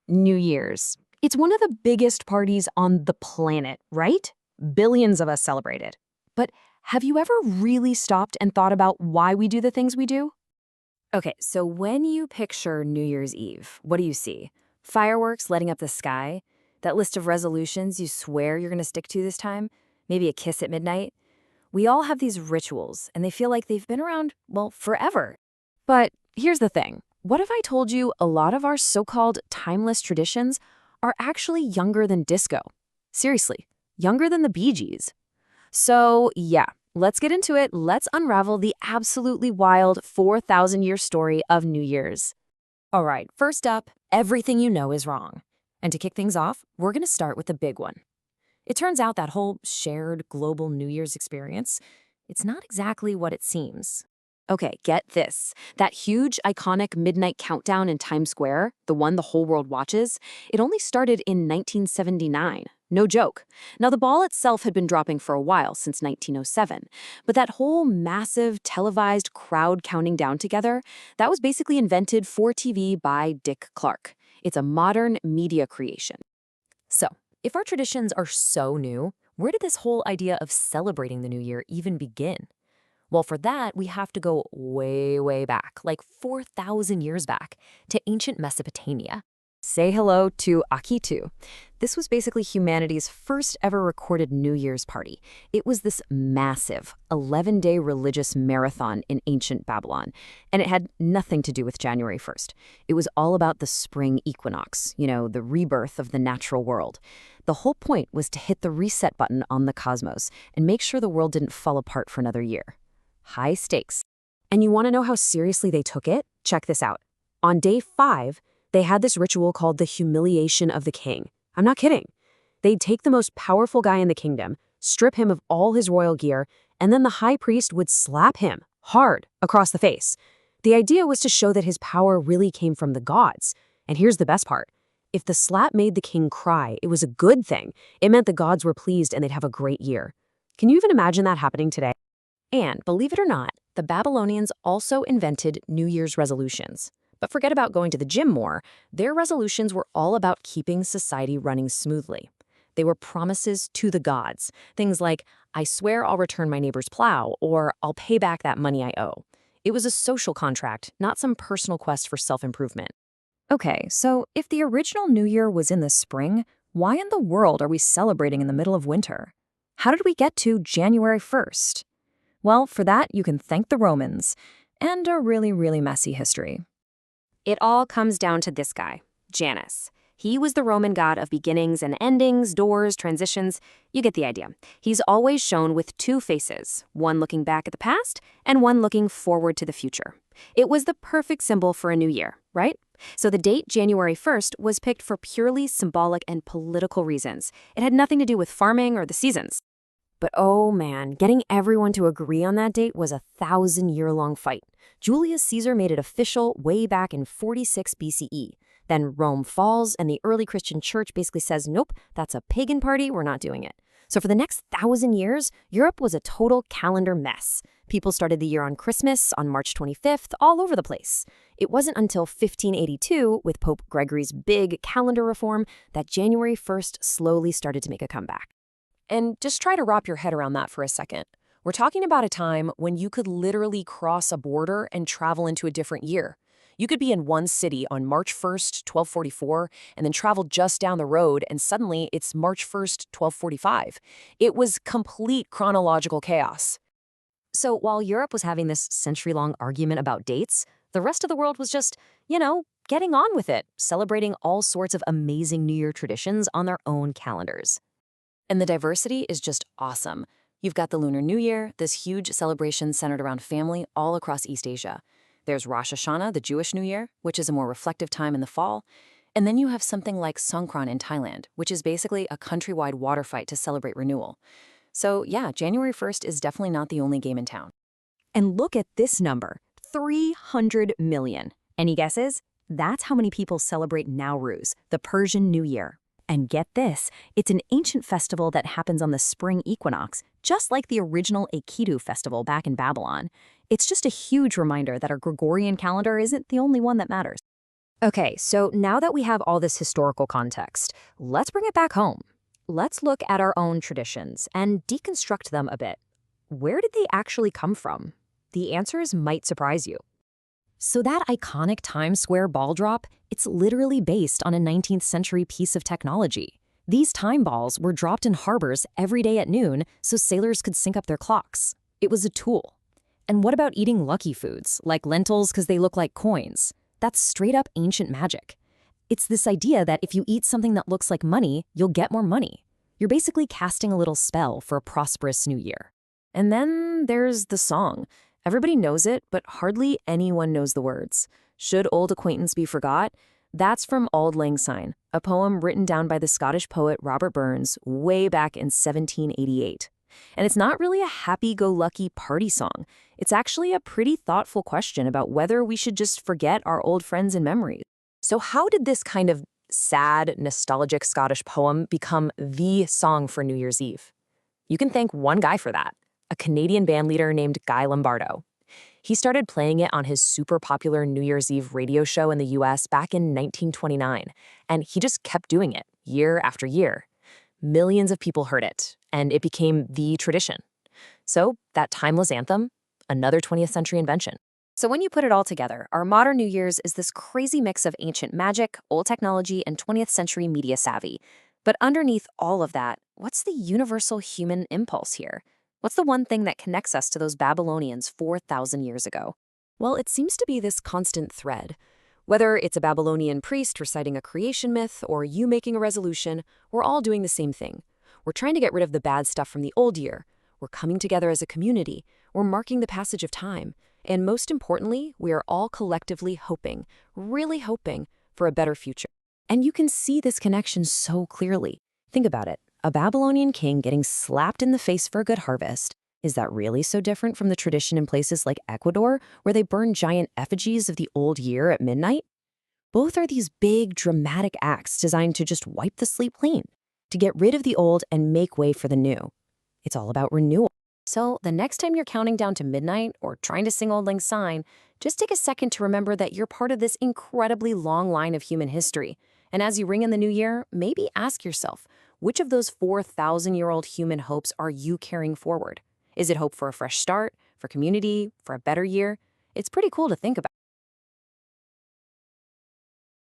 New Year's. It's one of the biggest parties on the planet, right? Billions of us celebrate it. But have you ever really stopped and thought about why we do the things we do? Okay, so when you picture New Year's Eve, what do you see? Fireworks lighting up the sky? That list of resolutions you swear you're going to stick to this time? Maybe a kiss at midnight? We all have these rituals, and they feel like they've been around, well, forever. But here's the thing. What if I told you a lot of our so-called timeless traditions are actually younger than disco? Seriously, younger than the Bee Gees. So, yeah, let's get into it. Let's unravel the absolutely wild 4,000-year story of New Year's. All right, first up, everything you know is wrong. And to kick things off, we're going to start with the big one. It turns out that whole shared global New Year's experience, it's not exactly what it seems. Okay, get this. That huge, iconic midnight countdown in Times Square, the one the whole world watches, it only started in 1979. No joke. Now, the ball itself had been dropping for a while, since 1907, but that whole massive, televised crowd counting down together, that was basically invented for TV by Dick Clark. It's a modern media creation. So, if our traditions are so new, where did this whole idea of celebrating the new year even begin? Well, for that, we have to go way, way back, like 4,000 years back, to ancient Mesopotamia. Say hello to Akitu. This was basically humanity's first ever recorded New Year's party. It was this massive 11-day religious marathon in ancient Babylon, and it had nothing to do with January 1st. It was all about the spring equinox, the rebirth of the natural world. The whole point was to hit the reset button on the cosmos and make sure the world didn't fall apart for another year. High stakes. And you want to know how seriously they took it? Check this out. On day 5, they had this ritual called the humiliation of the king. I'm not kidding. They'd take the most powerful guy in the kingdom, strip him of all his royal gear, and then the high priest would slap him hard across the face. The idea was to show that his power really came from the gods. And here's the best part. If the slap made the king cry, it was a good thing. It meant the gods were pleased and they'd have a great year. Can you even imagine that happening today? And believe it or not, the Babylonians also invented New Year's resolutions. But forget about going to the gym more. Their resolutions were all about keeping society running smoothly. They were promises to the gods. Things like, I swear I'll return my neighbor's plow, or I'll pay back that money I owe. It was a social contract, not some personal quest for self-improvement. Okay, so if the original New Year was in the spring, why in the world are we celebrating in the middle of winter? How did we get to January 1st? Well, for that, you can thank the Romans and a really, really messy history. It all comes down to this guy, Janus. He was the Roman god of beginnings and endings, doors, transitions. You get the idea. He's always shown with two faces, one looking back at the past and one looking forward to the future. It was the perfect symbol for a new year, right? So the date January 1st was picked for purely symbolic and political reasons. It had nothing to do with farming or the seasons. But oh man, getting everyone to agree on that date was a 1,000-year-long fight. Julius Caesar made it official way back in 46 BCE. Then Rome falls, and the early Christian church basically says, nope, that's a pagan party, we're not doing it. So for the next 1,000 years, Europe was a total calendar mess. People started the year on Christmas, on March 25th, all over the place. It wasn't until 1582, with Pope Gregory's big calendar reform, that January 1st slowly started to make a comeback. And just try to wrap your head around that for a second. We're talking about a time when you could literally cross a border and travel into a different year. You could be in one city on March 1st, 1244, and then travel just down the road, and suddenly it's March 1st, 1245. It was complete chronological chaos. So while Europe was having this century-long argument about dates, the rest of the world was just, getting on with it, celebrating all sorts of amazing New Year traditions on their own calendars. And the diversity is just awesome. You've got the Lunar New Year, this huge celebration centered around family all across East Asia. There's Rosh Hashanah, the Jewish New Year, which is a more reflective time in the fall. And then you have something like Songkran in Thailand, which is basically a countrywide water fight to celebrate renewal. So yeah, January 1st is definitely not the only game in town. And look at this number, 300 million. Any guesses? That's how many people celebrate Nowruz, the Persian New Year. And get this, it's an ancient festival that happens on the spring equinox, just like the original Akitu festival back in Babylon. It's just a huge reminder that our Gregorian calendar isn't the only one that matters. Okay, so now that we have all this historical context, let's bring it back home. Let's look at our own traditions and deconstruct them a bit. Where did they actually come from? The answers might surprise you. So that iconic Times Square ball drop, it's literally based on a 19th century piece of technology. These time balls were dropped in harbors every day at noon so sailors could sync up their clocks. It was a tool. And what about eating lucky foods, like lentils because they look like coins? That's straight up ancient magic. It's this idea that if you eat something that looks like money, you'll get more money. You're basically casting a little spell for a prosperous new year. And then there's the song. Everybody knows it, but hardly anyone knows the words. Should old acquaintance be forgot? That's from Auld Lang Syne, a poem written down by the Scottish poet Robert Burns way back in 1788. And it's not really a happy-go-lucky party song. It's actually a pretty thoughtful question about whether we should just forget our old friends and memories. So how did this kind of sad, nostalgic Scottish poem become the song for New Year's Eve? You can thank one guy for that, a Canadian bandleader named Guy Lombardo. He started playing it on his super popular New Year's Eve radio show in the US back in 1929, and he just kept doing it year after year. Millions of people heard it, and it became the tradition. So that timeless anthem, another 20th century invention. So when you put it all together, our modern New Year's is this crazy mix of ancient magic, old technology, and 20th century media savvy. But underneath all of that, what's the universal human impulse here? What's the one thing that connects us to those Babylonians 4,000 years ago? Well, it seems to be this constant thread. Whether it's a Babylonian priest reciting a creation myth or you making a resolution, we're all doing the same thing. We're trying to get rid of the bad stuff from the old year. We're coming together as a community. We're marking the passage of time. And most importantly, we are all collectively hoping, really hoping, for a better future. And you can see this connection so clearly. Think about it. A Babylonian king getting slapped in the face for a good harvest. Is that really so different from the tradition in places like Ecuador, where they burn giant effigies of the old year at midnight? Both are these big, dramatic acts designed to just wipe the slate clean, to get rid of the old and make way for the new. It's all about renewal. So the next time you're counting down to midnight or trying to sing Auld Lang Syne, just take a second to remember that you're part of this incredibly long line of human history. And as you ring in the new year, maybe ask yourself, which of those 4,000-year-old human hopes are you carrying forward? Is it hope for a fresh start, for community, for a better year? It's pretty cool to think about.